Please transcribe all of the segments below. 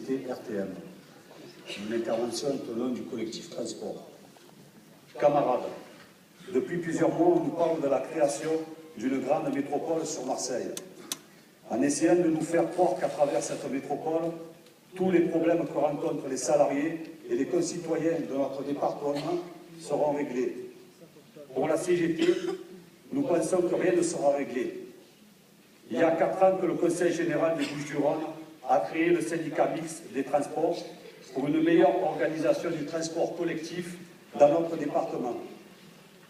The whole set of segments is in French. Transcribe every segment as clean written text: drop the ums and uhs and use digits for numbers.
société RTM. Une intervention au nom du collectif Transport. Camarades, depuis plusieurs mois, on nous parle de la création d'une grande métropole sur Marseille, en essayant de nous faire croire qu'à travers cette métropole, tous les problèmes que rencontrent les salariés et les concitoyens de notre département seront réglés. Pour la CGT, nous pensons que rien ne sera réglé. Il y a 4 ans que le Conseil général des Bouches-du-Rhône a créé le syndicat mixte des transports pour une meilleure organisation du transport collectif dans notre département.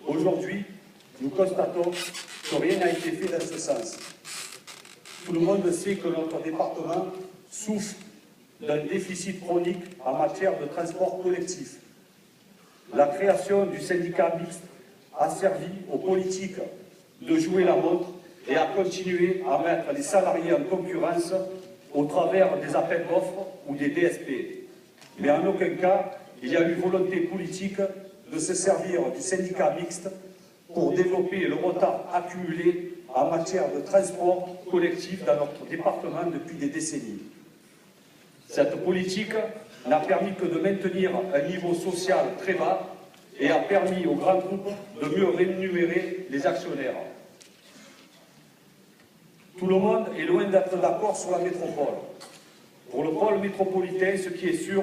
Aujourd'hui, nous constatons que rien n'a été fait dans ce sens. Tout le monde sait que notre département souffre d'un déficit chronique en matière de transport collectif. La création du syndicat mixte a servi aux politiques de jouer la montre et à continuer à mettre les salariés en concurrence au travers des appels d'offres ou des DSP. Mais en aucun cas, il y a eu volonté politique de se servir du syndicat mixte pour développer le retard accumulé en matière de transport collectif dans notre département depuis des décennies. Cette politique n'a permis que de maintenir un niveau social très bas et a permis aux grands groupes de mieux rémunérer les actionnaires. Tout le monde est loin d'être d'accord sur la métropole. Pour le pôle métropolitain, ce qui est sûr,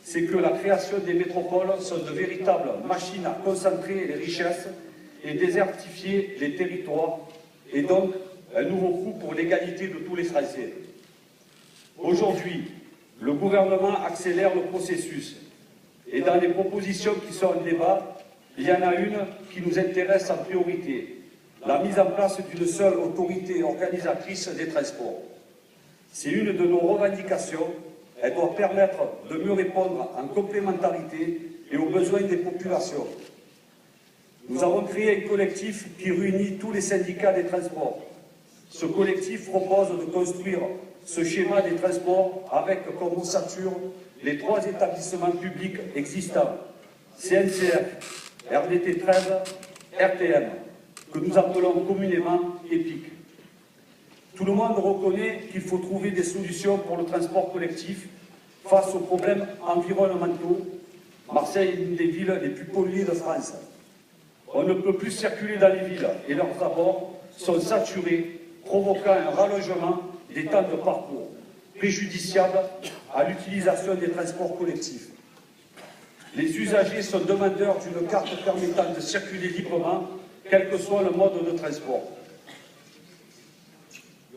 c'est que la création des métropoles sont de véritables machines à concentrer les richesses et désertifier les territoires, et donc un nouveau coup pour l'égalité de tous les Français. Aujourd'hui, le gouvernement accélère le processus, et dans les propositions qui sont en débat, il y en a une qui nous intéresse en priorité, la mise en place d'une seule autorité organisatrice des transports. C'est une de nos revendications. Elle doit permettre de mieux répondre en complémentarité et aux besoins des populations. Nous avons créé un collectif qui réunit tous les syndicats des transports. Ce collectif propose de construire ce schéma des transports avec comme ossature les 3 établissements publics existants, CNCF, RDT 13, RTM, que nous appelons communément EPIC. Tout le monde reconnaît qu'il faut trouver des solutions pour le transport collectif face aux problèmes environnementaux. Marseille est l'une des villes les plus polluées de France. On ne peut plus circuler dans les villes et leurs abords sont saturés, provoquant un rallongement des temps de parcours, préjudiciable à l'utilisation des transports collectifs. Les usagers sont demandeurs d'une carte permettant de circuler librement, quel que soit le mode de transport.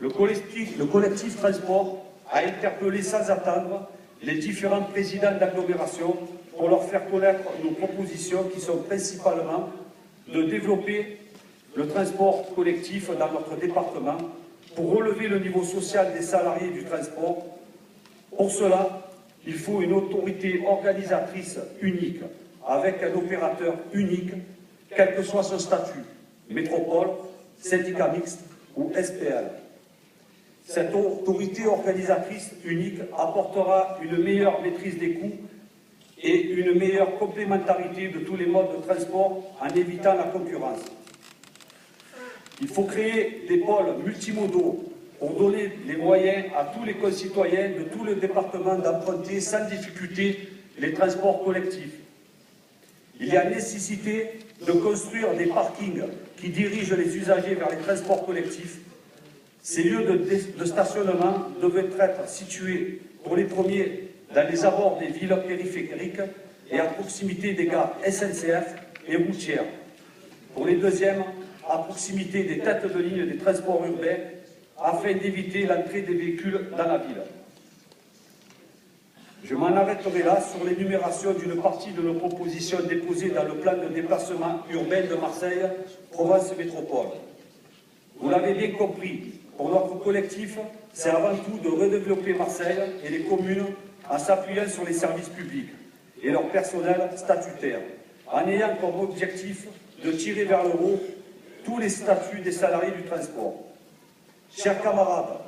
Le collectif transport a interpellé sans attendre les différents présidents d'agglomération pour leur faire connaître nos propositions qui sont principalement de développer le transport collectif dans notre département pour relever le niveau social des salariés du transport. Pour cela, il faut une autorité organisatrice unique avec un opérateur unique, quel que soit son statut, métropole, syndicat mixte ou SPL. Cette autorité organisatrice unique apportera une meilleure maîtrise des coûts et une meilleure complémentarité de tous les modes de transport en évitant la concurrence. Il faut créer des pôles multimodaux pour donner les moyens à tous les concitoyens de tout le département d'emprunter sans difficulté les transports collectifs. Il y a nécessité de construire des parkings qui dirigent les usagers vers les transports collectifs. Ces lieux de stationnement devaient être situés pour les premiers dans les abords des villes périphériques et à proximité des gares SNCF et routières. Pour les deuxièmes, à proximité des têtes de ligne des transports urbains, afin d'éviter l'entrée des véhicules dans la ville. Je m'en arrêterai là sur l'énumération d'une partie de nos propositions déposées dans le plan de déplacement urbain de Marseille, Provence Métropole. Vous l'avez bien compris, pour notre collectif, c'est avant tout de redévelopper Marseille et les communes en s'appuyant sur les services publics et leur personnel statutaire, en ayant comme objectif de tirer vers le haut tous les statuts des salariés du transport. Chers camarades,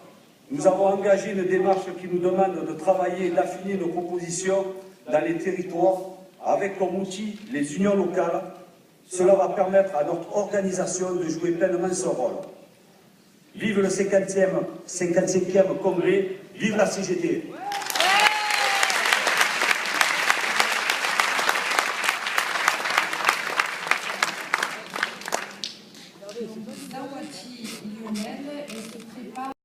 nous avons engagé une démarche qui nous demande de travailler et d'affiner nos propositions dans les territoires avec comme outil les unions locales. Cela va permettre à notre organisation de jouer pleinement son rôle. Vive le 55e congrès, vive la CGT. Zawati lyonnaise et se prépare